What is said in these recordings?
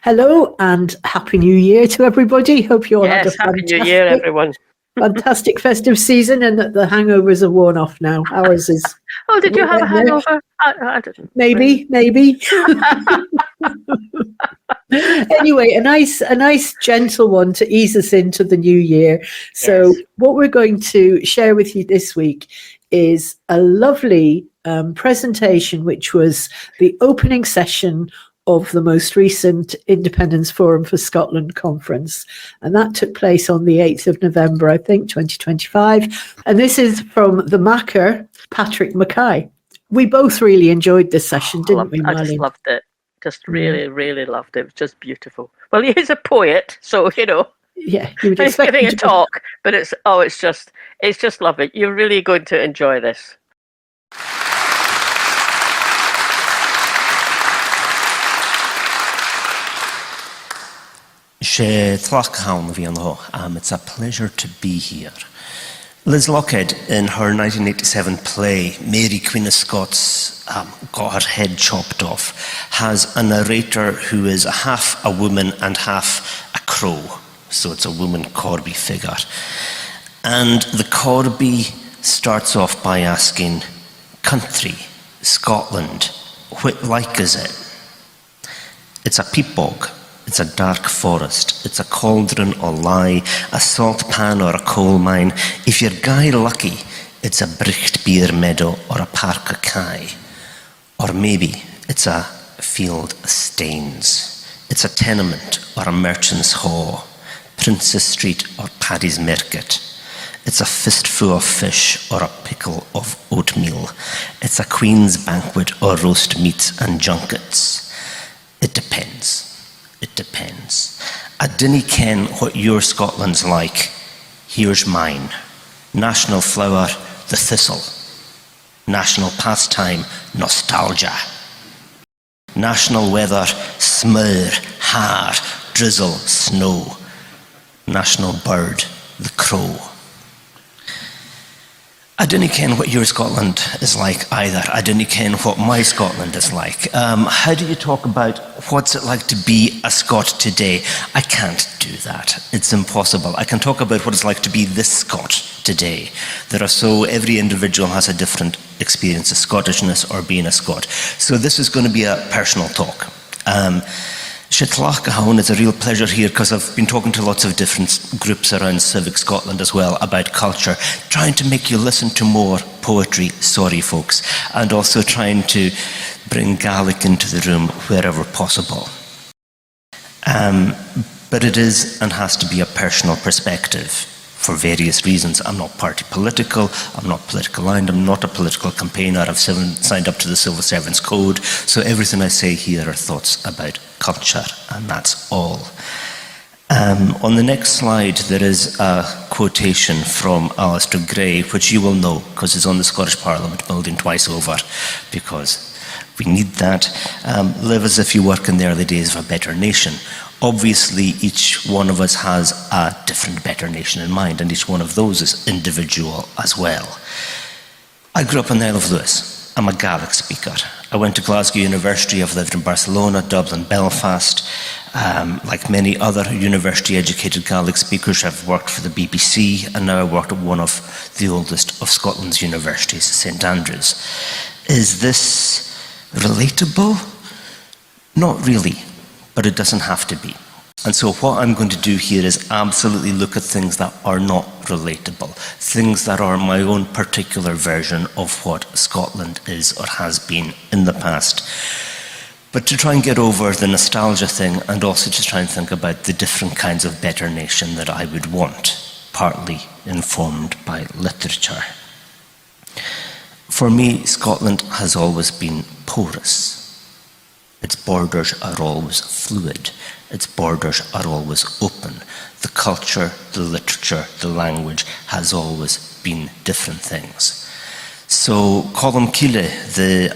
Hello and Happy New Year to everybody. Hope you all had a Happy New Year, everyone. Fantastic festive season and that the hangovers are worn off now. Ours is... Oh, did you have a hangover? I didn't. Maybe. Anyway, a nice gentle one to ease us into the new year. So what we're going to share with you this week is a lovely presentation, which was the opening session of the most recent Independence Forum for Scotland conference. And that took place on the 8th of November, I think, 2025. And this is from the Makar, Padraig MacAoidh. We both really enjoyed this session, didn't we, Marlene? I just loved it. Just really, really loved it. It was just beautiful. Well, he is a poet, so, you know. Yeah, you would expect giving a talk, but it's just lovely. You're really going to enjoy this. It's a pleasure to be here. Liz Lockhead, in her 1987 play, Mary, Queen of Scots, got her head chopped off, has a narrator who is half a woman and half a crow. So it's a woman Corby figure. And the Corby starts off by asking, country, Scotland, what like is it? It's a peat bog. It's a dark forest, it's a cauldron or lie, a salt pan or a coal mine. If you're guy lucky, it's a bricht beer meadow or a park of Kye. Or maybe it's a field of stains. It's a tenement or a merchant's haw, Prince's Street or Paddy's Market. It's a fistful of fish or a pickle of oatmeal. It's a queen's banquet or roast meats and junkets. It depends. It depends. I dinna ken what your Scotland's like. Here's mine. National flower, the thistle. National pastime, nostalgia. National weather, smur, har, drizzle, snow. National bird, the crow. I dinna ken what your Scotland is like either. I dinna ken what my Scotland is like. How do you talk about what's it like to be a Scot today? I can't do that. It's impossible. I can talk about what it's like to be this Scot today. Every individual has a different experience of Scottishness or being a Scot. So this is going to be a personal talk. It's a real pleasure here because I've been talking to lots of different groups around Civic Scotland as well about culture, trying to make you listen to more poetry, sorry folks, and also trying to bring Gaelic into the room wherever possible. But it is and has to be a personal perspective for various reasons. I'm not party political, I'm not political aligned, I'm not a political campaigner, I've signed up to the Civil Servants Code, so everything I say here are thoughts about culture, and that's all. On the next slide, there is a quotation from Alistair Gray, which you will know because it's on the Scottish Parliament building twice over, because we need that. Live as if you work in the early days of a better nation. Obviously, each one of us has a different better nation in mind, and each one of those is individual as well. I grew up in the Isle of Lewis. I'm a Gaelic speaker. I went to Glasgow University. I've lived in Barcelona, Dublin, Belfast. Like many other university-educated Gaelic speakers, I've worked for the BBC, and now I work at one of the oldest of Scotland's universities, St Andrews. Is this relatable? Not really. But it doesn't have to be. And so what I'm going to do here is absolutely look at things that are not relatable, things that are my own particular version of what Scotland is or has been in the past. But to try and get over the nostalgia thing and also to try and think about the different kinds of better nation that I would want, partly informed by literature. For me, Scotland has always been porous. Its borders are always fluid. Its borders are always open. The culture, the literature, the language has always been different things. So Colm Keeley, the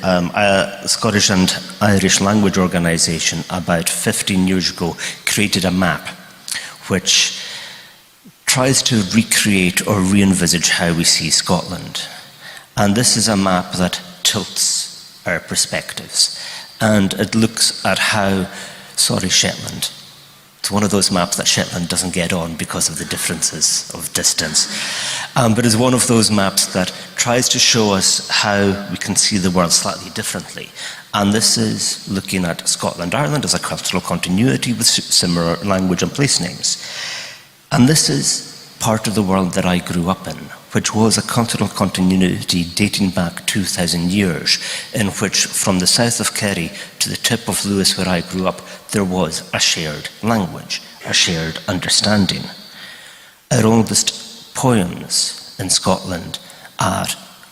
Scottish and Irish language organisation, about 15 years ago, created a map which tries to recreate or re-envisage how we see Scotland. And this is a map that tilts our perspectives. And it looks at how Sorry, Shetland. It's one of those maps that Shetland doesn't get on because of the differences of distance. But it's one of those maps that tries to show us how we can see the world slightly differently. And this is looking at Scotland, Ireland as a cultural continuity with similar language and place names. And this is part of the world that I grew up in, which was a cultural continuity dating back 2,000 years, in which from the south of Kerry to the tip of Lewis where I grew up, there was a shared language, a shared understanding. Our oldest poems in Scotland are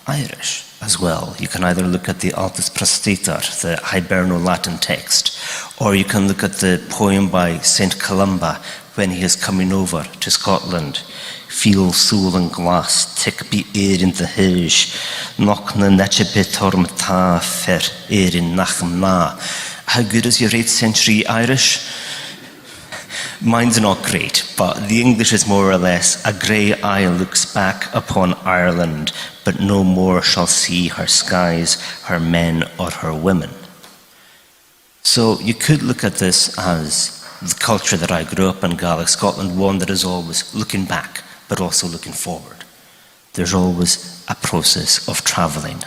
Irish as well. You can either look at the Altus Prastater, the Hiberno-Latin text, or you can look at the poem by St. Columba when he is coming over to Scotland. Feel soul and glass, tick be air in the hish, knock na netchebit ormta fer air in nachm na. How good is your 8th century Irish? Mine's not great, but the English is more or less, a grey eye looks back upon Ireland, but no more shall see her skies, her men or her women. So you could look at this as the culture that I grew up in, Gaelic Scotland, one that is always looking back, but also looking forward. There's always a process of travelling.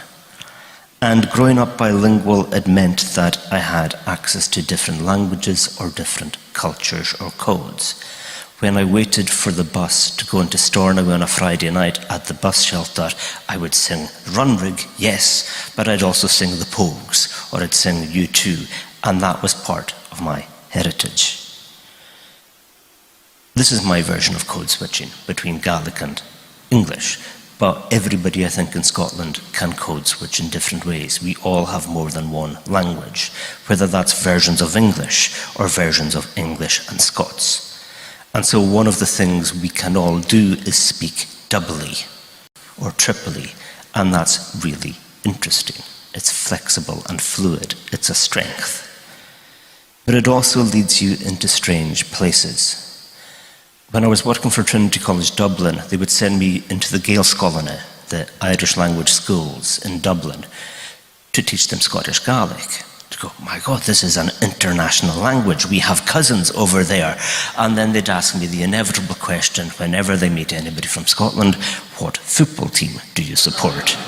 And growing up bilingual, it meant that I had access to different languages or different cultures or codes. When I waited for the bus to go into Stornoway on a Friday night at the bus shelter, I would sing Runrig, yes, but I'd also sing the Pogues, or I'd sing U2, and that was part of my heritage. This is my version of code switching between Gaelic and English. But everybody, I think, in Scotland can code switch in different ways. We all have more than one language, whether that's versions of English or versions of English and Scots. And so one of the things we can all do is speak doubly or triply, and that's really interesting. It's flexible and fluid. It's a strength. But it also leads you into strange places. When I was working for Trinity College Dublin, they would send me into the Gael Scolanna, the Irish language schools in Dublin, to teach them Scottish Gaelic. To go, my God, this is an international language. We have cousins over there. And then they'd ask me the inevitable question whenever they meet anybody from Scotland, what football team do you support?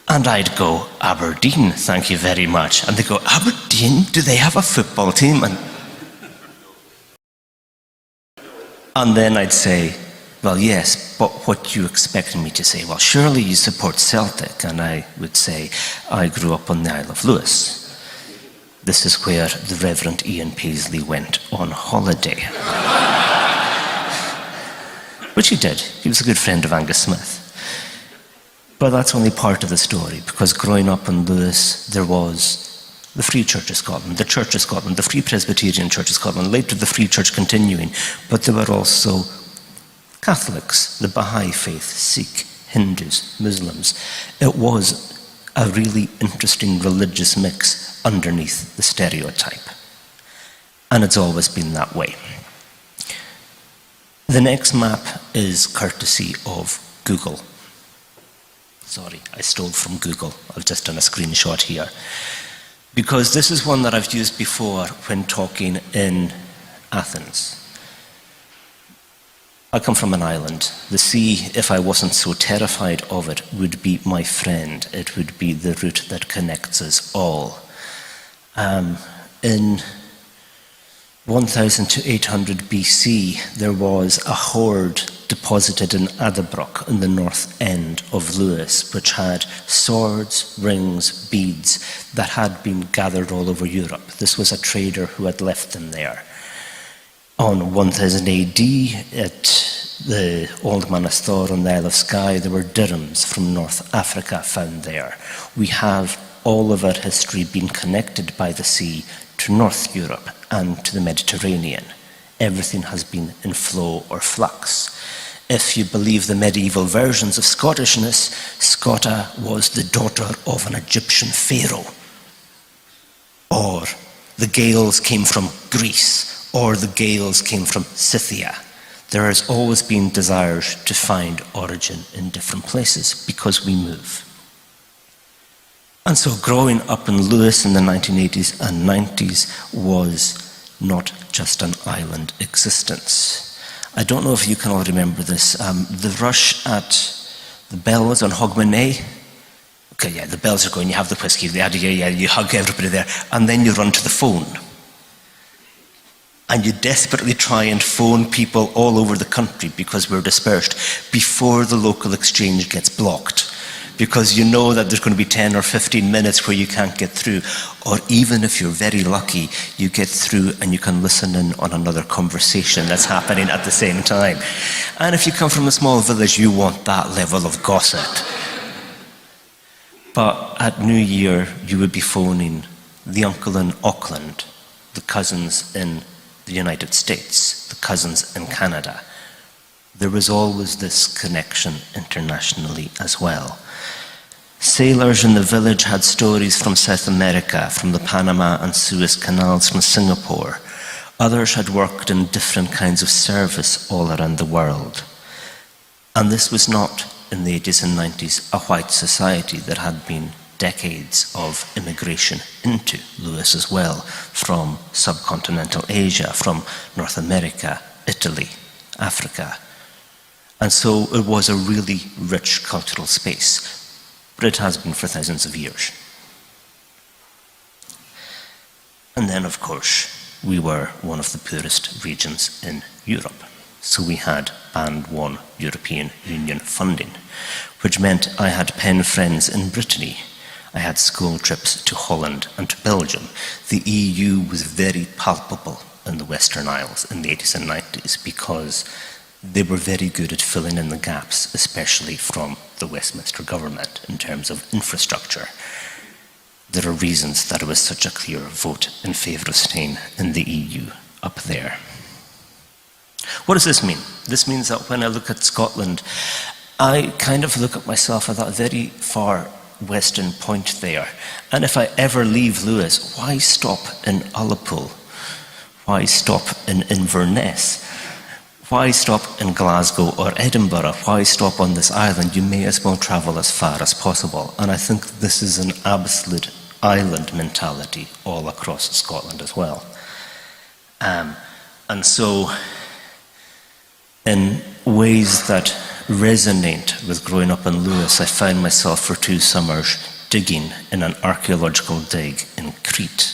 And I'd go, Aberdeen, thank you very much. And they'd go, Aberdeen? Do they have a football team? And then I'd say, well, yes, but what do you expect me to say? Well, surely you support Celtic. And I would say, I grew up on the Isle of Lewis. This is where the Reverend Ian Paisley went on holiday. Which he did. He was a good friend of Angus Smith. But that's only part of the story, because growing up in Lewis, there was the Free Church of Scotland, the Church of Scotland, the Free Presbyterian Church of Scotland, later the Free Church continuing, but there were also Catholics, the Baha'i faith, Sikh, Hindus, Muslims. It was a really interesting religious mix underneath the stereotype. And it's always been that way. The next map is courtesy of Google. Sorry, I stole from Google. I've just done a screenshot here. Because this is one that I've used before when talking in Athens. I come from an island. The sea, if I wasn't so terrified of it, would be my friend. It would be the route that connects us all. In 1800 BC, there was a hoard deposited in Adabrock in the north end of Lewis, which had swords, rings, beads that had been gathered all over Europe. This was a trader who had left them there. On 1000 AD, at the Old Manastor on the Isle of Skye, there were dirhams from North Africa found there. We have all of our history being connected by the sea to North Europe and to the Mediterranean. Everything has been in flow or flux. If you believe the medieval versions of Scottishness, Scota was the daughter of an Egyptian pharaoh. Or the Gaels came from Greece, or the Gaels came from Scythia. There has always been desires to find origin in different places because we move. And so growing up in Lewis in the 1980s and 90s was not just an island existence. I don't know if you can all remember this. The rush at the bells on Hogmanay. Okay, yeah, the bells are going, you have the whiskey, you hug everybody there, and then you run to the phone. And you desperately try and phone people all over the country because we're dispersed before the local exchange gets blocked. Because you know that there's going to be 10 or 15 minutes where you can't get through. Or even if you're very lucky, you get through and you can listen in on another conversation that's happening at the same time. And if you come from a small village, you want that level of gossip. But at New Year, you would be phoning the uncle in Auckland, the cousins in the United States, the cousins in Canada. There was always this connection internationally as well. Sailors in the village had stories from South America, from the Panama and Suez Canals, from Singapore. Others had worked in different kinds of service all around the world. And this was not, in the 80s and 90s, a white society. There had been decades of immigration into Lewis as well, from subcontinental Asia, from North America, Italy, Africa. And so it was a really rich cultural space. But it has been for thousands of years. And then, of course, we were one of the poorest regions in Europe. So we had Band 1 European Union funding, which meant I had pen friends in Brittany. I had school trips to Holland and to Belgium. The EU was very palpable in the Western Isles in the 80s and 90s because they were very good at filling in the gaps, especially from the Westminster government in terms of infrastructure. There are reasons that it was such a clear vote in favour of staying in the EU up there. What does this mean? This means that when I look at Scotland, I kind of look at myself at that very far western point there. And if I ever leave Lewis, why stop in Ullapool? Why stop in Inverness? Why stop in Glasgow or Edinburgh? Why stop on this island? You may as well travel as far as possible. And I think this is an absolute island mentality all across Scotland as well. And so, in ways that resonate with growing up in Lewis, I found myself for 2 summers digging in an archaeological dig in Crete,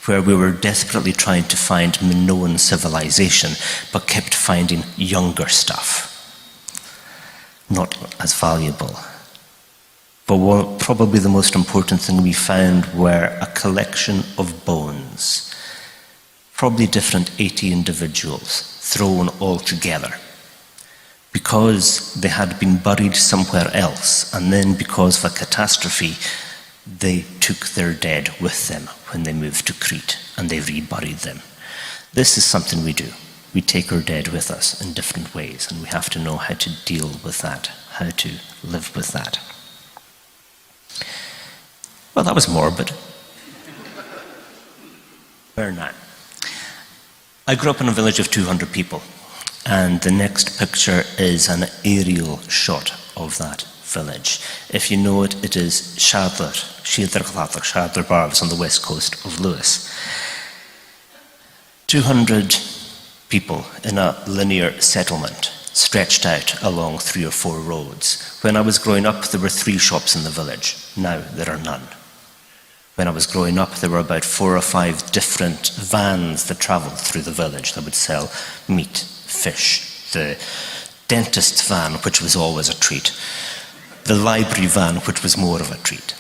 where we were desperately trying to find Minoan civilization, but kept finding younger stuff, not as valuable. But probably the most important thing we found were a collection of bones, probably different 80 individuals thrown all together, because they had been buried somewhere else, and then because of a catastrophe, they took their dead with them when they moved to Crete, and they reburied them. This is something we do. We take our dead with us in different ways, and we have to know how to deal with that, how to live with that. Well, that was morbid. Where now? I grew up in a village of 200 people, and the next picture is an aerial shot of that village. If you know it, it is Shadler Barbs on the west coast of Lewis. 200 people in a linear settlement stretched out along 3 or 4 roads. When I was growing up, there were 3 shops in the village. Now there are none. When I was growing up, there were about 4 or 5 different vans that travelled through the village that would sell meat, fish, the dentist's van, which was always a treat, the library van, which was more of a treat.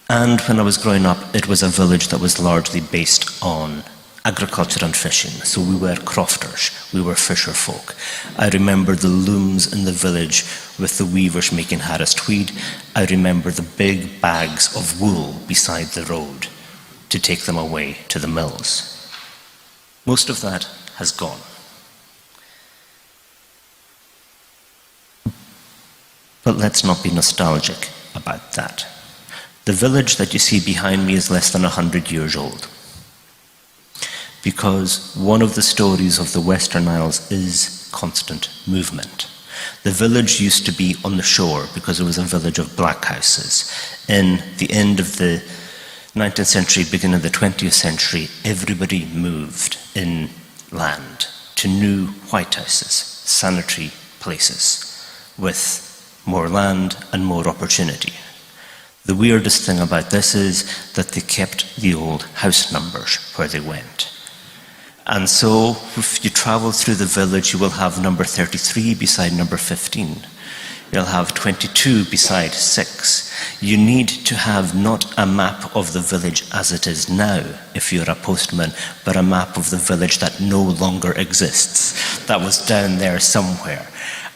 And when I was growing up, it was a village that was largely based on agriculture and fishing. So we were crofters, we were fisher folk. I remember the looms in the village with the weavers making Harris tweed. I remember the big bags of wool beside the road to take them away to the mills. Most of that has gone. But let's not be nostalgic about that. The village that you see behind me is less than 100 years old, because one of the stories of the Western Isles is constant movement. The village used to be on the shore because it was a village of black houses. In the end of the 19th century, beginning of the 20th century, everybody moved inland to new white houses, sanitary places, with more land and more opportunity. The weirdest thing about this is that they kept the old house numbers where they went. And so if you travel through the village, you will have number 33 beside number 15. You'll have 22 beside 6. You need to have not a map of the village as it is now, if you're a postman, but a map of the village that no longer exists, that was down there somewhere.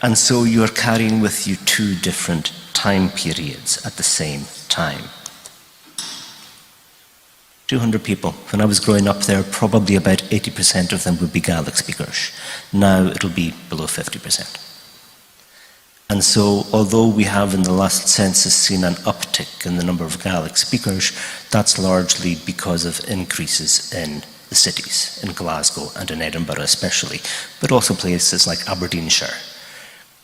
And so you're carrying with you 2 different time periods at the same time. 200 people. When I was growing up there, probably about 80% of them would be Gaelic speakers. Now it'll be below 50%. And so, although we have in the last census seen an uptick in the number of Gaelic speakers, that's largely because of increases in the cities, in Glasgow and in Edinburgh especially, but also places like Aberdeenshire.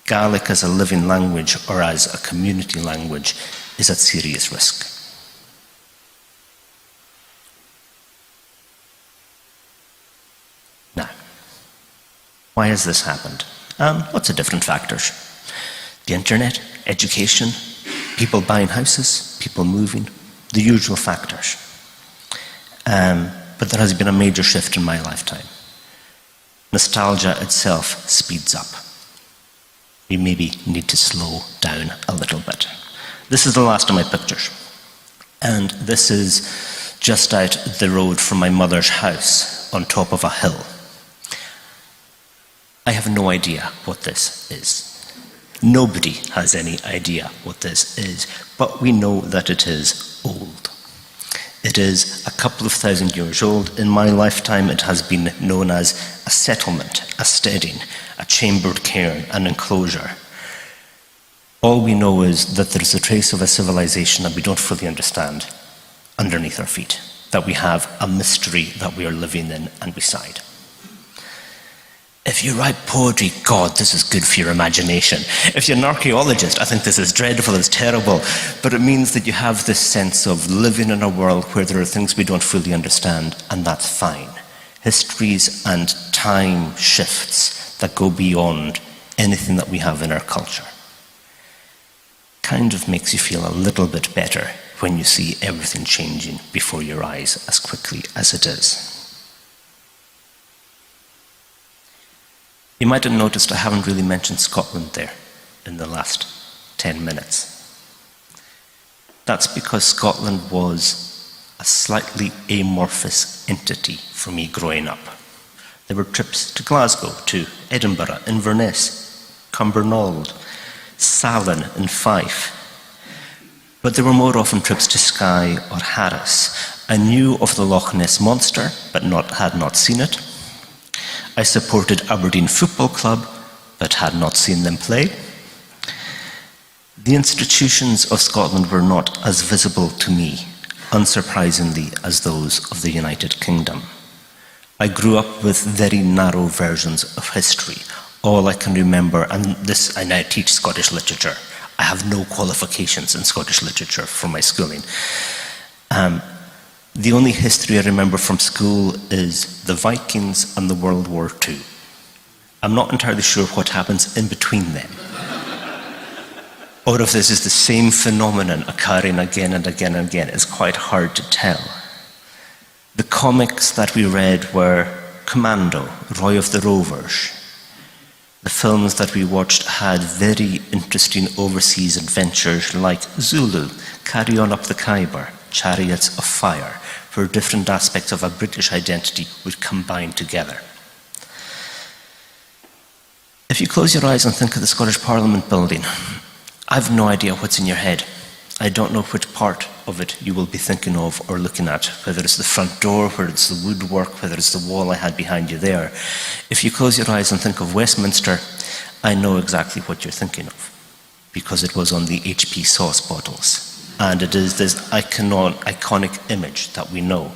Gaelic as a living language or as a community language is at serious risk. Now, why has this happened? Lots of different factors. The internet, education, people buying houses, people moving, the usual factors. But there has been a major shift in my lifetime. Nostalgia itself speeds up. We maybe need to slow down a little bit. This is the last of my pictures. And this is just out the road from my mother's house on top of a hill. I have no idea what this is. Nobody has any idea what this is, but we know that it is old. It is a couple of thousand years old. In my lifetime, it has been known as a settlement, a steading, a chambered cairn, an enclosure. All we know is that there is a trace of a civilization that we don't fully understand underneath our feet, that we have a mystery that we are living in and beside. If you write poetry, God, this is good for your imagination. If you're an archaeologist, I think this is dreadful, it's terrible. But it means that you have this sense of living in a world where there are things we don't fully understand, and that's fine. Histories and time shifts that go beyond anything that we have in our culture. Kind of makes you feel a little bit better when you see everything changing before your eyes as quickly as it is. You might have noticed I haven't really mentioned Scotland there in the last 10 minutes. That's because Scotland was a slightly amorphous entity for me growing up. There were trips to Glasgow, to Edinburgh, Inverness, Cumbernauld, Salin and Fife. But there were more often trips to Skye or Harris. I knew of the Loch Ness Monster, but had not seen it. I supported Aberdeen Football Club, but had not seen them play. The institutions of Scotland were not as visible to me, unsurprisingly, as those of the United Kingdom. I grew up with very narrow versions of history. All I can remember, and I now teach Scottish literature. I have no qualifications in Scottish literature from my schooling. The only history I remember from school is the Vikings and the World War II. I'm not entirely sure what happens in between them. Or if this is the same phenomenon occurring again and again and again. It's quite hard to tell. The comics that we read were Commando, Roy of the Rovers. The films that we watched had very interesting overseas adventures like Zulu, Carry On Up the Khyber, Chariots of Fire, where different aspects of a British identity would combine together. If you close your eyes and think of the Scottish Parliament building, I've no idea what's in your head. I don't know which part of it you will be thinking of or looking at, whether it's the front door, whether it's the woodwork, whether it's the wall I had behind you there. If you close your eyes and think of Westminster, I know exactly what you're thinking of, because it was on the HP sauce bottles. And it is this iconic image that we know.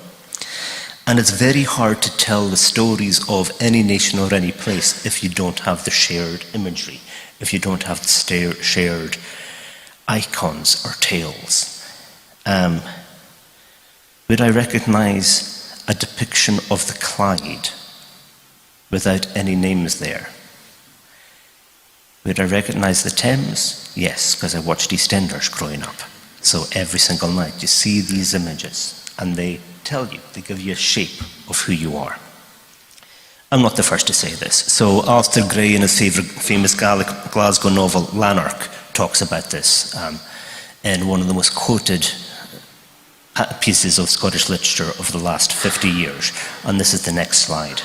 And it's very hard to tell the stories of any nation or any place if you don't have the shared imagery, if you don't have the shared icons or tales. Would I recognise a depiction of the Clyde without any names there? Would I recognise the Thames? Yes, because I watched EastEnders growing up. So every single night you see these images and they tell you, they give you a shape of who you are. I'm not the first to say this. So Alistair Gray, in his famous Glasgow novel Lanark, talks about this in one of the most quoted pieces of Scottish literature of the last 50 years. And this is the next slide.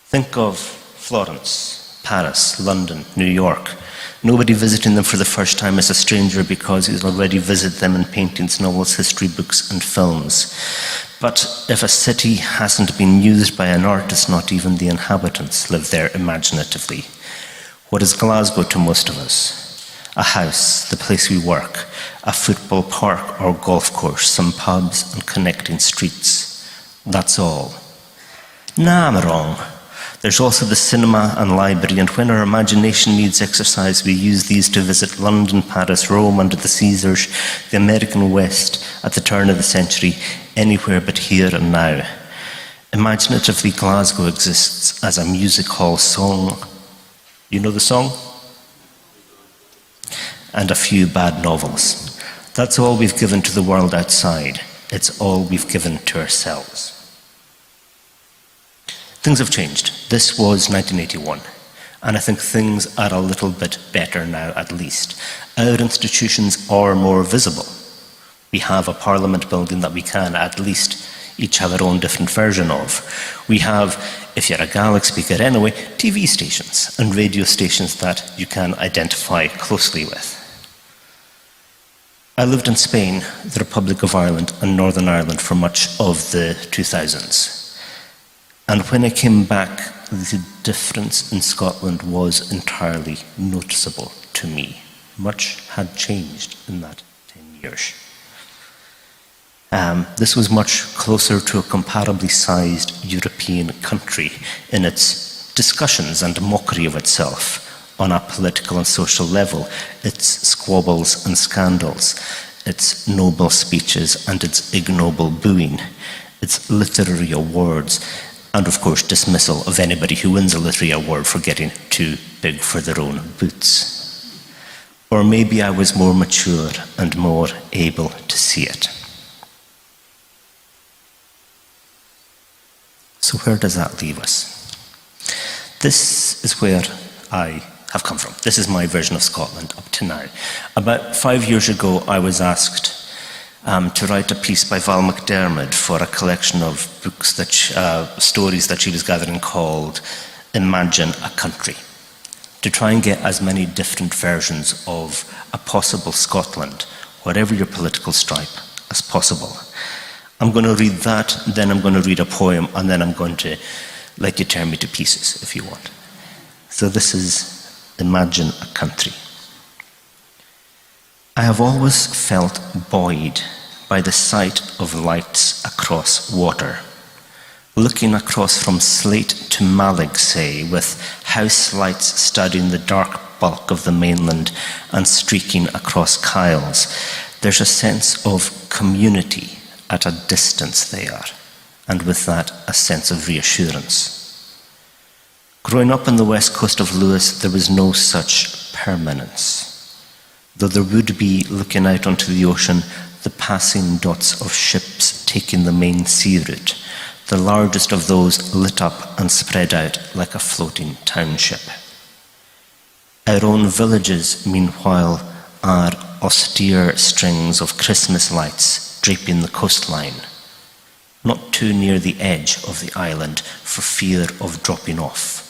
Think of Florence, Paris, London, New York. Nobody visiting them for the first time is a stranger because he's already visited them in paintings, novels, history books and films. But if a city hasn't been used by an artist, not even the inhabitants live there imaginatively. What is Glasgow to most of us? A house, the place we work, a football park or golf course, some pubs and connecting streets. That's all. Nah, I'm wrong. There's also the cinema and library, and when our imagination needs exercise, we use these to visit London, Paris, Rome under the Caesars, the American West at the turn of the century, anywhere but here and now. Imaginatively, Glasgow exists as a music hall song. You know the song? And a few bad novels. That's all we've given to the world outside. It's all we've given to ourselves. Things have changed. This was 1981, and I think things are a little bit better now, at least. Our institutions are more visible. We have a parliament building that we can at least each have our own different version of. We have, if you're a Gaelic speaker anyway, TV stations and radio stations that you can identify closely with. I lived in Spain, the Republic of Ireland, and Northern Ireland for much of the 2000s. And when I came back, the difference in Scotland was entirely noticeable to me. Much had changed in that 10 years. This was much closer to a comparably sized European country in its discussions and mockery of itself on a political and social level, its squabbles and scandals, its noble speeches and its ignoble booing, its literary awards, and of course dismissal of anybody who wins a literary award for getting too big for their own boots. Or maybe I was more mature and more able to see it. So where does that leave us? This is where I have come from. This is my version of Scotland up to now. About 5 years ago, I was asked to write a piece by Val McDermid for a collection of books, stories that she was gathering called Imagine a Country, to try and get as many different versions of a possible Scotland, whatever your political stripe, as possible. I'm going to read that, then I'm going to read a poem, and then I'm going to let you tear me to pieces if you want. So this is Imagine a Country. I have always felt buoyed by the sight of lights across water, looking across from Slate to Malig, say, with house lights studding the dark bulk of the mainland and streaking across Kyles. There's a sense of community at a distance there, and with that, a sense of reassurance. Growing up on the west coast of Lewis, there was no such permanence. Though there would be, looking out onto the ocean, the passing dots of ships taking the main sea route, the largest of those lit up and spread out like a floating township. Our own villages, meanwhile, are austere strings of Christmas lights draping the coastline, not too near the edge of the island for fear of dropping off.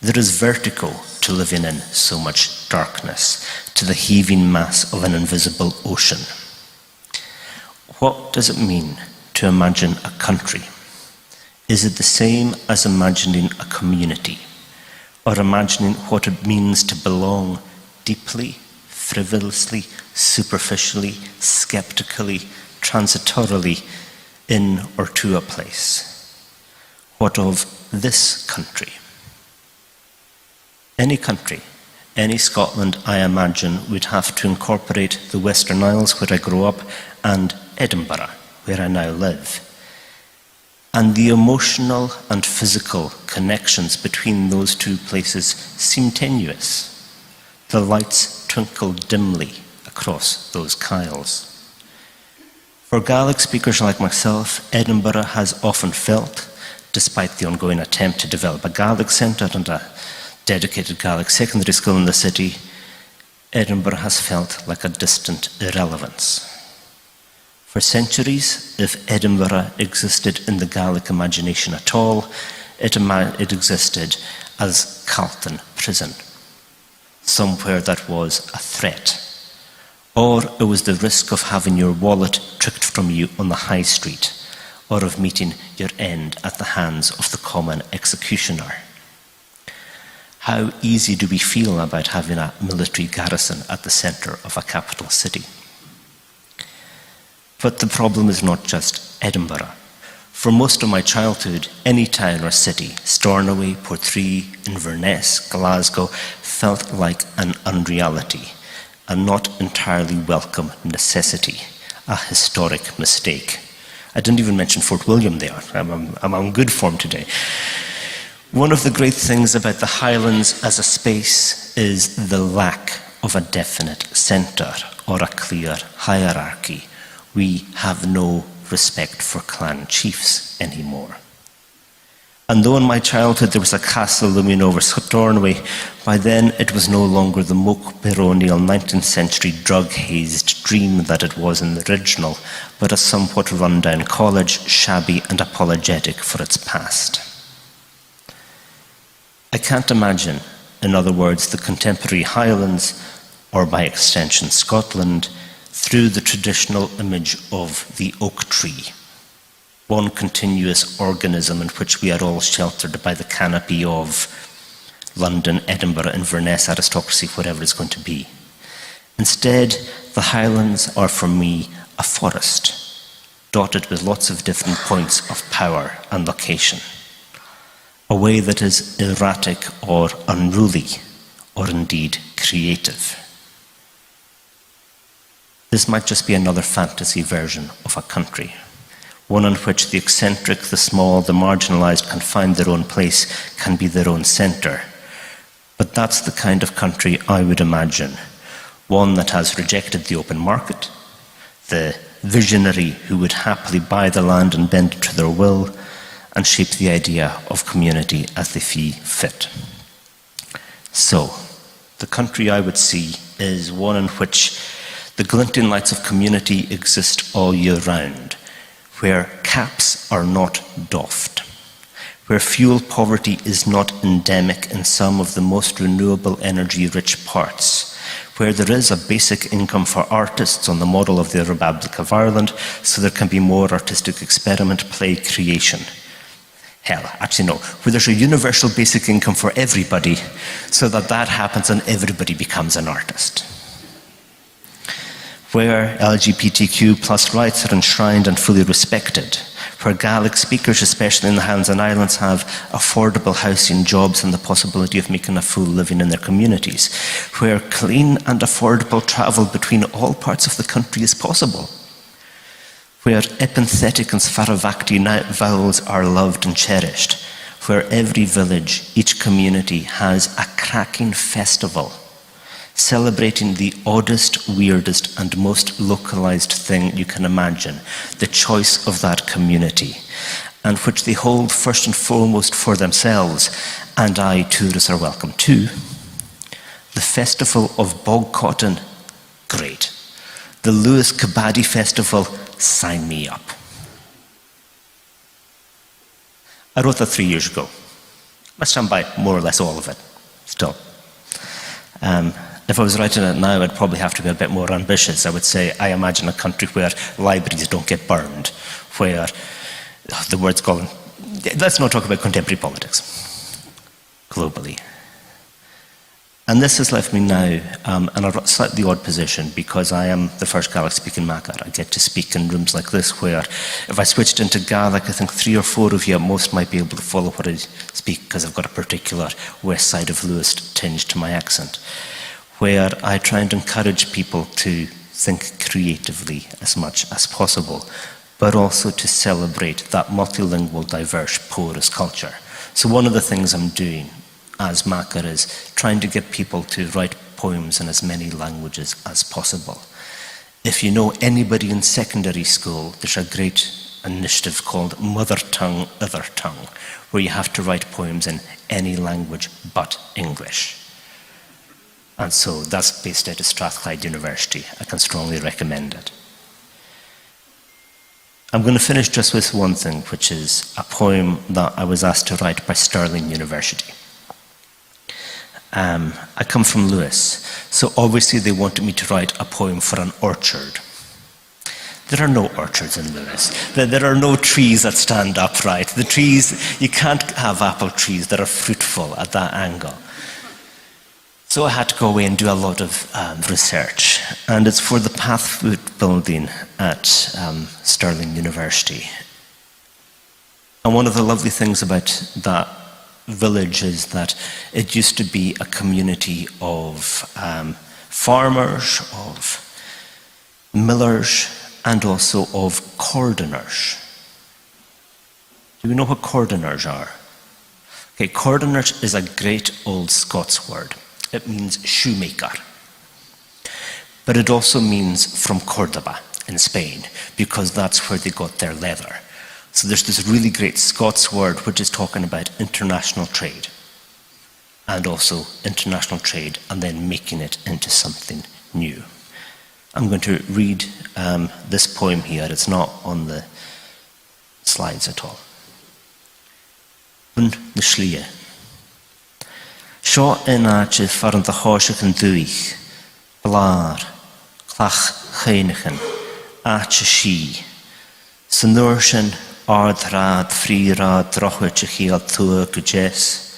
There is vertigo to living in so much darkness, to the heaving mass of an invisible ocean. What does it mean to imagine a country? Is it the same as imagining a community, or imagining what it means to belong deeply, frivolously, superficially, skeptically, transitorily in or to a place. What of this country? Any country, any Scotland, I imagine, would have to incorporate the Western Isles, where I grew up, and Edinburgh, where I now live. And the emotional and physical connections between those two places seem tenuous. The lights twinkle dimly across those kyles. For Gaelic speakers like myself, Edinburgh has often felt, despite the ongoing attempt to develop a Gaelic centre and a dedicated Gaelic secondary school in the city, Edinburgh has felt like a distant irrelevance. For centuries, if Edinburgh existed in the Gaelic imagination at all, it existed as Calton Prison, somewhere that was a threat. Or it was the risk of having your wallet tricked from you on the high street, or of meeting your end at the hands of the common executioner. How easy do we feel about having a military garrison at the centre of a capital city? But the problem is not just Edinburgh. For most of my childhood, any town or city, Stornoway, Portree, Inverness, Glasgow, felt like an unreality, a not entirely welcome necessity, a historic mistake. I didn't even mention Fort William there. I'm on good form today. One of the great things about the Highlands as a space is the lack of a definite centre or a clear hierarchy. We have no respect for clan chiefs anymore. And though in my childhood there was a castle looming over Stornoway, by then it was no longer the moke baronial 19th century drug-hazed dream that it was in the original, but a somewhat run-down college, shabby and apologetic for its past. I can't imagine, in other words, the contemporary Highlands, or by extension Scotland, through the traditional image of the oak tree, one continuous organism in which we are all sheltered by the canopy of London, Edinburgh, Inverness aristocracy, whatever it's going to be. Instead, the Highlands are for me a forest, dotted with lots of different points of power and location. A way that is erratic or unruly, or indeed creative. This might just be another fantasy version of a country, one in which the eccentric, the small, the marginalised can find their own place, can be their own centre. But that's the kind of country I would imagine, one that has rejected the open market, the visionary who would happily buy the land and bend it to their will, and shape the idea of community as they see fit. So, the country I would see is one in which the glinting lights of community exist all year round, where caps are not doffed, where fuel poverty is not endemic in some of the most renewable energy-rich parts, where there is a basic income for artists on the model of the Republic of Ireland, so there can be more artistic experiment, play, creation. Hell, actually no, where there's a universal basic income for everybody, so that happens and everybody becomes an artist. Where LGBTQ plus rights are enshrined and fully respected, where Gaelic speakers, especially in the Highlands and Islands, have affordable housing, jobs and the possibility of making a full living in their communities, where clean and affordable travel between all parts of the country is possible, where epenthetic and Svaravakti vowels are loved and cherished, where every village, each community has a cracking festival celebrating the oddest, weirdest and most localized thing you can imagine, the choice of that community, and which they hold first and foremost for themselves, and I, tourists, are welcome too. The Festival of Bog Cotton, great. The Lewis Kabaddi Festival, sign me up. I wrote that 3 years ago. I stand by more or less all of it, still. If I was writing it now, I'd probably have to be a bit more ambitious. I would say, I imagine a country where libraries don't get burned, where the word's gone. Let's not talk about contemporary politics globally. And this has left me now in a slightly odd position because I am the first Gaelic speaking Makar. I get to speak in rooms like this where if I switched into Gaelic, I think 3 or 4 of you at most might be able to follow what I speak because I've got a particular west side of Lewis tinge to my accent, where I try and encourage people to think creatively as much as possible, but also to celebrate that multilingual, diverse, porous culture. So one of the things I'm doing as Makar is trying to get people to write poems in as many languages as possible. If you know anybody in secondary school, there's a great initiative called Mother Tongue, Other Tongue, where you have to write poems in any language but English. And so that's based out of Strathclyde University. I can strongly recommend it. I'm going to finish just with one thing, which is a poem that I was asked to write by Stirling University. I come from Lewis, so obviously they wanted me to write a poem for an orchard. There are no orchards in Lewis. There are no trees that stand upright. The trees, you can't have apple trees that are fruitful at that angle. So I had to go away and do a lot of research, and it's for the Pathfoot building at Stirling University. And one of the lovely things about that village is that it used to be a community of farmers, of millers, and also of cordoners. Do we know what cordoners are? Okay, cordoners is a great old Scots word. It means shoemaker. But it also means from Cordoba in Spain, because that's where they got their leather. So there's this really great Scots word which is talking about international trade, and also international trade and then making it into something new. I'm going to read this poem here. It's not on the slides at all. Bun na Slia. Seo in áte faran de háiseach an dúich, blár, clach chéinechan, áte sí, san nuair sin ardrád, frírád, drochuirte chéal tua go jes,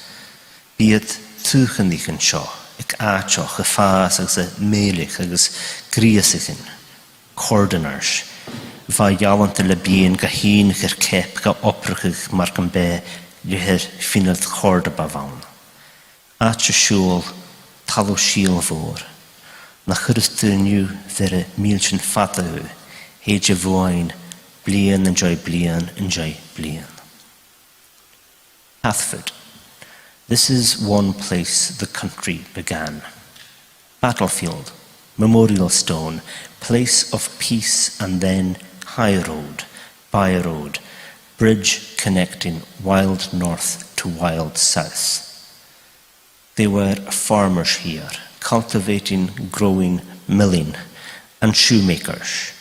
bíad túchaníchan seo, ag áteach a fás agus a mélich agus gríasachan, cordoners, bha jalanta le bíon go hín gur cep go oprachach mar gan bé lethir finad Cordoba bhain. Áte siúil talú síl mhór, na churas túniu ver mílsin fataú, héide bhóin, blian and joy blian and joy blian. Pathfoot. This is one place the country began. Battlefield, memorial stone, place of peace, and then high road, by road, bridge connecting wild north to wild south. They were farmers here, cultivating, growing, milling, and shoemakers,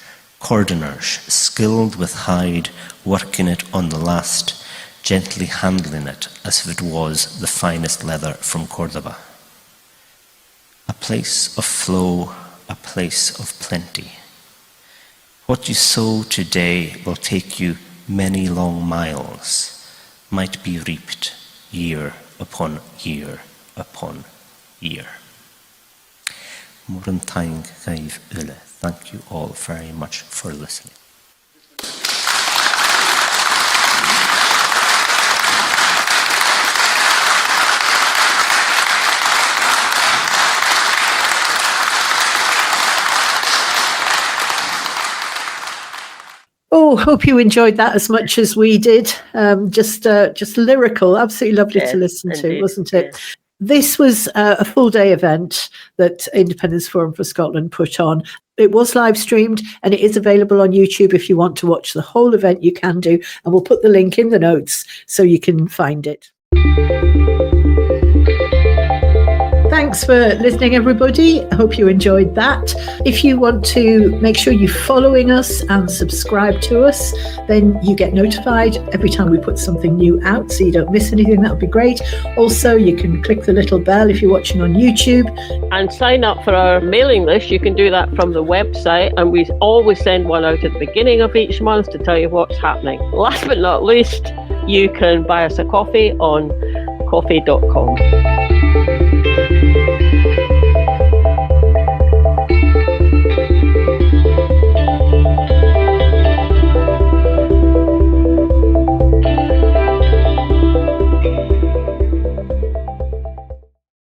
cordoners, skilled with hide, working it on the last, gently handling it as if it was the finest leather from Cordoba. A place of flow, a place of plenty. What you sow today will take you many long miles, might be reaped year upon year upon year. Moran taing gaif ule. Thank you all very much for listening. Oh, hope you enjoyed that as much as we did. Just lyrical, absolutely lovely to listen to, wasn't it? Yes. This was a full day event that Independence Forum for Scotland put on. It was live streamed and it is available on YouTube. If you want to watch the whole event, you can do. And we'll put the link in the notes so you can find it. Thanks for listening, everybody. I hope you enjoyed that. If you want to make sure you're following us and subscribe to us, then you get notified every time we put something new out so you don't miss anything. That would be great. Also, you can click the little bell if you're watching on YouTube. And sign up for our mailing list. You can do that from the website, and we always send one out at the beginning of each month to tell you what's happening. Last but not least, you can buy us a coffee on coffee.com.